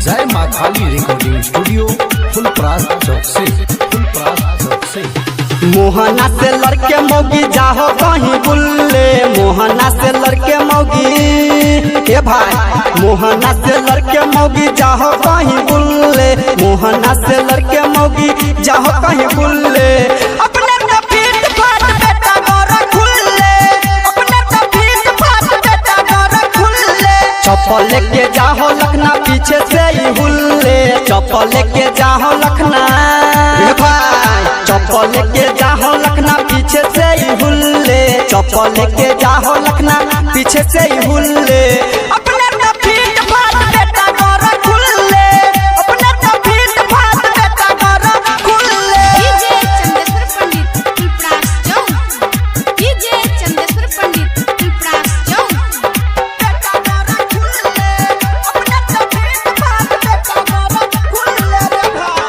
जय माँ काली recording studio Phulparas चौक से मोहना से लड़के मौगी जाहो कहीं बुल्ले, मोहना से लड़के मौगी ए भाई, मोहना से लड़के मौगी जाहो कहीं बुल्ले, मोहना से लड़के मौगी जाहो कहीं बुल्ले। अपने तो फीट फाट बेटा गोरा खुल्ले, अपने तो फीट फाट बेटा गोरा खुल्ले। चप्पल लेके जाहो लखना पीछे से ही हुल्ले, चप्पल लेके जाहो लखना ए भाई, चप्पल लेके जाहो लखना पीछे से ही हुल्ले, चप्पल लेके जाहो लखना पीछे से ही हुल्ले। अपने तो फीट फाट बेटा गोरा खुल्ले, अपने तो फीट फाट बेटा गोरा खुल्ले। डीजे चंदेश्वर पंडित फुलपरास चौक, डीजे चंदेश्वर पंडित फुलपरास चौक। बेटा गोरा खुल्ले, अपने तो फीट फाट बेटा गोरा खुल्ले रे भाई।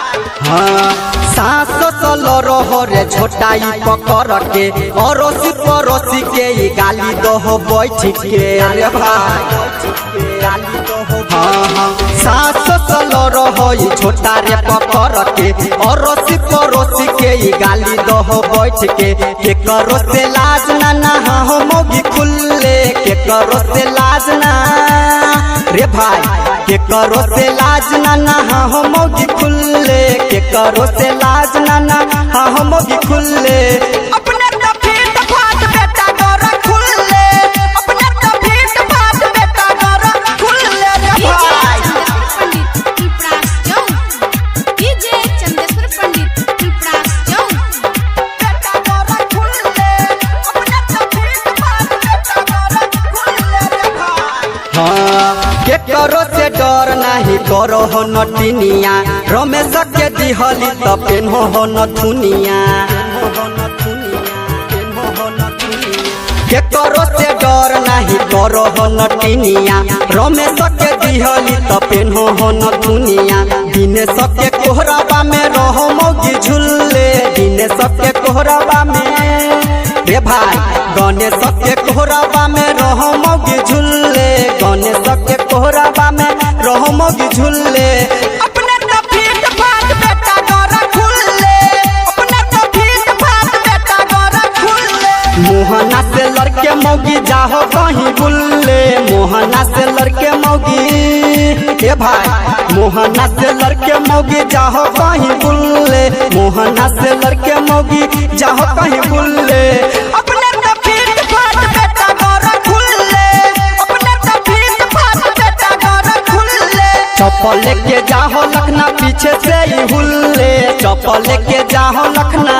हाँ सास सलो रहो रे छोटाई पकड़ के, अरोसी पड़ोसी के ही गाली दो बैठ के रे भाई। हाँ हाँ सास सलो रहो छोटा रे पकड़ के, अरोसी पड़ोसी के ही गाली दो बैठ के करो से लाज ना हो मौगी खुल्ले, के करो से लाज ना रे भाई, के करो से लाज ना हो मौगी खुल्ले, के करो से लाज ना हो मौगी खुल्ले। अपने तो फीट फाट बेटा गोरा खुल्ले, अपने तो फीट फाट बेटा गोरा खुल्ले रे भाई। चंदेश्वर पंडित फुलपरास चौक, डीजे चंदेश्वर पंडित फुलपरास चौक। बेटा गोरा खुल्ले, अपने तो फीट फाट बेटा गोरा खुल्ले रे भाई। हाँ के करो से डर नहीं करो हो नटिनिया, रमेश के दिहली तो पेन्हो हो नथुनिया, के करो से डर नहीं करो हो नटिनिया, रमेश के दिहली तो पेन्हो हो नथुनिया। दिनेश के कोहराबा में रहो मौगी झुल्ले, दिनेश के कोहराबा में रे भाई, गणेश के कोहराबा में रहो मौगी झुल्ले, गणेश के कोहराबा में रहो मौगी झुल्ले। अपने तो फीट फाट बेटा गोरा खुल्ले, अपने तो फीट फाट बेटा गोरा खुल्ले। मोहना से लड़के मौगी जाहो कहीं बुल्ले, मोहना से लड़के मौगी ए भाई, मोहना से लड़के मौगी जाहो कहीं बुल्ले, मोहना से लड़के मौगी जाहो कहीं बुल्ले। अपने तो फीट फाट बेटा गोरा खुल्ले, अपने तो फीट फाट बेटा गोरा खुल्ले। चप्पल लेके जाहो लखना पीछे से ही हुल्ले, चप्पल लेके जाहो लखना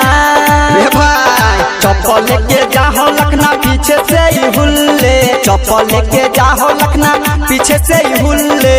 रे भाई, चप्पल लेके जाहो लखना पीछे से ही हुल्ले, चप्पल लेके जाहो लखना पीछे से ही हुल्ले।